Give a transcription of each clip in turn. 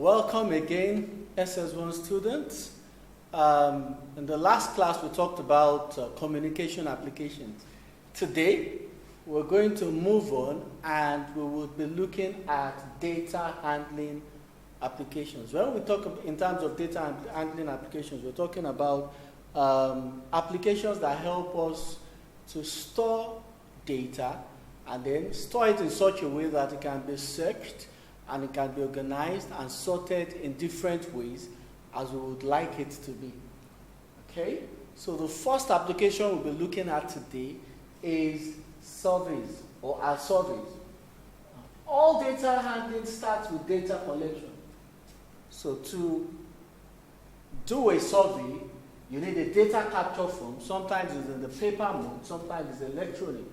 Welcome again, SS1 students. In the last class, we talked about communication applications. Today, we're going to move on and we will be looking at data handling applications. When we talk in terms of data handling applications, we're talking about applications that help us to store data and then store it in such a way that it can be searched and it can be organized and sorted in different ways as we would like it to be. Okay? So the first application we'll be looking at today is surveys or our surveys. All data handling starts with data collection. So to do a survey, you need a data capture form. Sometimes it's in the paper mode, sometimes it's electronic.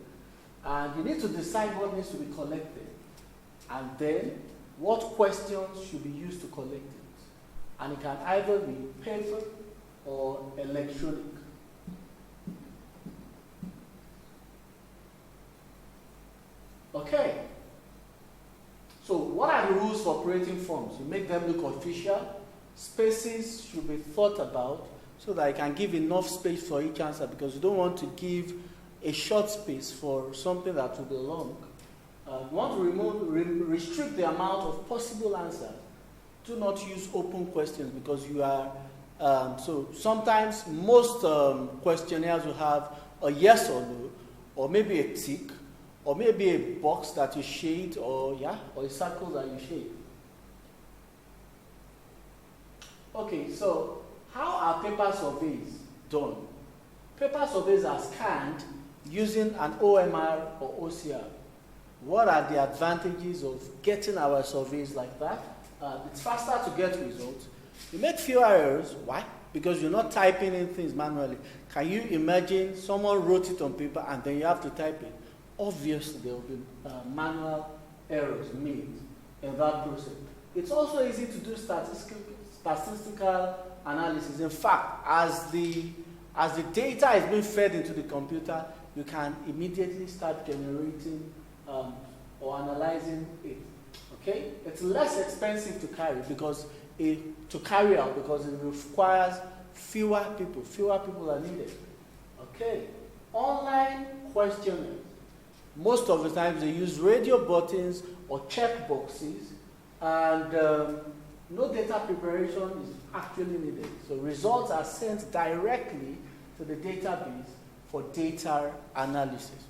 And you need to decide what needs to be collected. And then what questions should be used to collect it. And it can either be paper or electronic. Okay. So what are the rules for creating forms? You make them look official. Spaces should be thought about so that you can give enough space for each answer, because you don't want to give a short space for something that will be long. You want to restrict the amount of possible answers. Do not use open questions because you are, so sometimes most questionnaires will have a yes or no, or maybe a tick, or maybe a box that you shade, or a circle that you shade. Okay, so how are paper surveys done? Paper surveys are scanned using an OMR or OCR. What are the advantages of getting our surveys like that? It's faster to get results. You make fewer errors. Why? Because you're not typing in things manually. Can you imagine someone wrote it on paper and then you have to type it? Obviously, there will be manual errors made in that process. It's also easy to do statistical analysis. In fact, as the data is being fed into the computer, you can immediately start generating or analyzing it. Okay? It's less expensive to carry out because it requires fewer people. Fewer people are needed. Okay. Online questionnaires. Most of the times they use radio buttons or check boxes, and no data preparation is actually needed. So results are sent directly to the database for data analysis.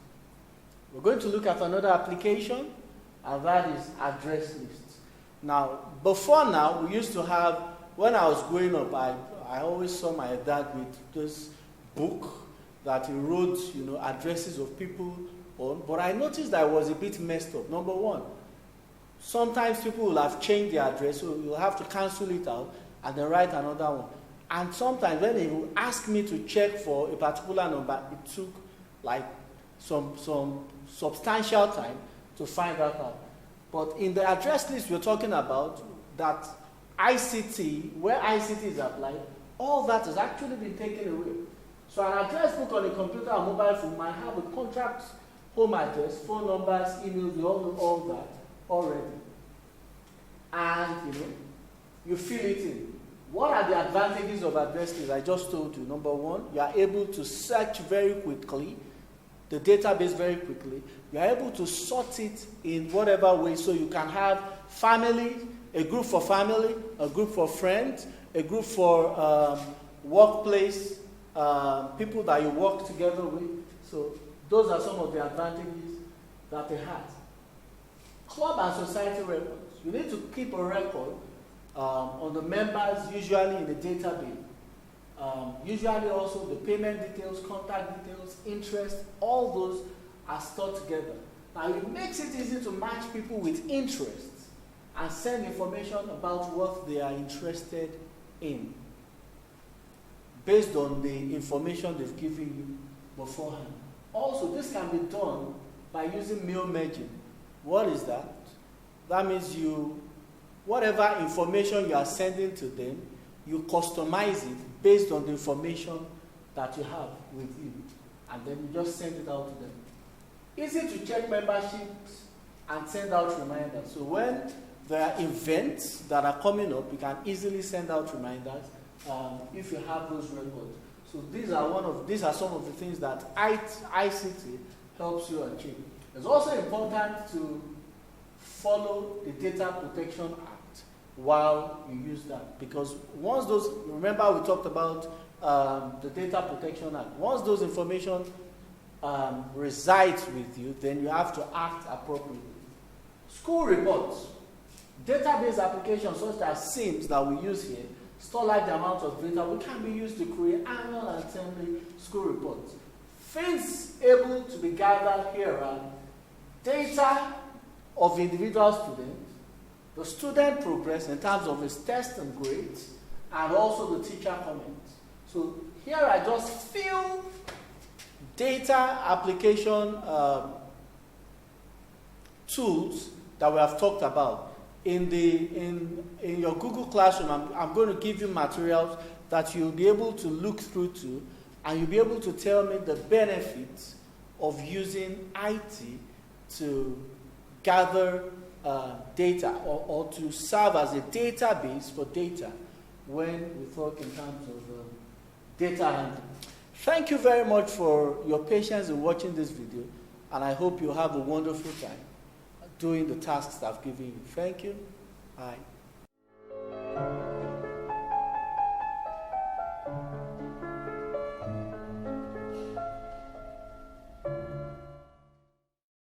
We're going to look at another application, and that is address lists. Now, before now, we used to have, when I was growing up, I always saw my dad with this book that he wrote, addresses of people on, but I noticed that it was a bit messed up. Number one, sometimes people will have changed their address, so you'll have to cancel it out and then write another one. And sometimes when he would ask me to check for a particular number, it took like some substantial time to find that out. But in the address list we're talking about, that ICT, where ICT is applied, all that has actually been taken away. So an address book on a computer or mobile phone might have a contract home address, phone numbers, emails, you all know all that already. And you fill it in. What are the advantages of address lists? I just told you. Number one, you are able to search very quickly, the database very quickly. You are able to sort it in whatever way, so you can have family, a group for family, a group for friends, a group for workplace, people that you work together with. So those are some of the advantages that it has. Club and society records. You need to keep a record on the members, usually in the database. Usually also the payment details, contact details, interest, all those are stored together. Now it makes it easy to match people with interests and send information about what they are interested in based on the information they've given you beforehand. Also, this can be done by using mail merging. What is that? That means whatever information you are sending to them, you customize it based on the information that you have with you. And then you just send it out to them. Easy to check memberships and send out reminders. So when there are events that are coming up. You can easily send out reminders if you have those records. So these are some of the things that ICT helps you achieve. It's also important to follow the Data Protection Act while you use that, because once those, remember we talked about the Data Protection Act, once those information resides with you, then you have to act appropriately. School reports, database applications such as SIMS that we use here, store large amounts of data which can be used to create annual and termly school reports. Things able to be gathered here are data of individual students, the student progress in terms of his test and grades, and also the teacher comments. So here are just few data application tools that we have talked about. In your Google Classroom, I'm going to give you materials that you'll be able to look through to, and you'll be able to tell me the benefits of using IT to gather data or to serve as a database for data when we talk in terms of data handling. Thank you very much for your patience in watching this video, and I hope you have a wonderful time doing the tasks I've given you. Thank you. Bye.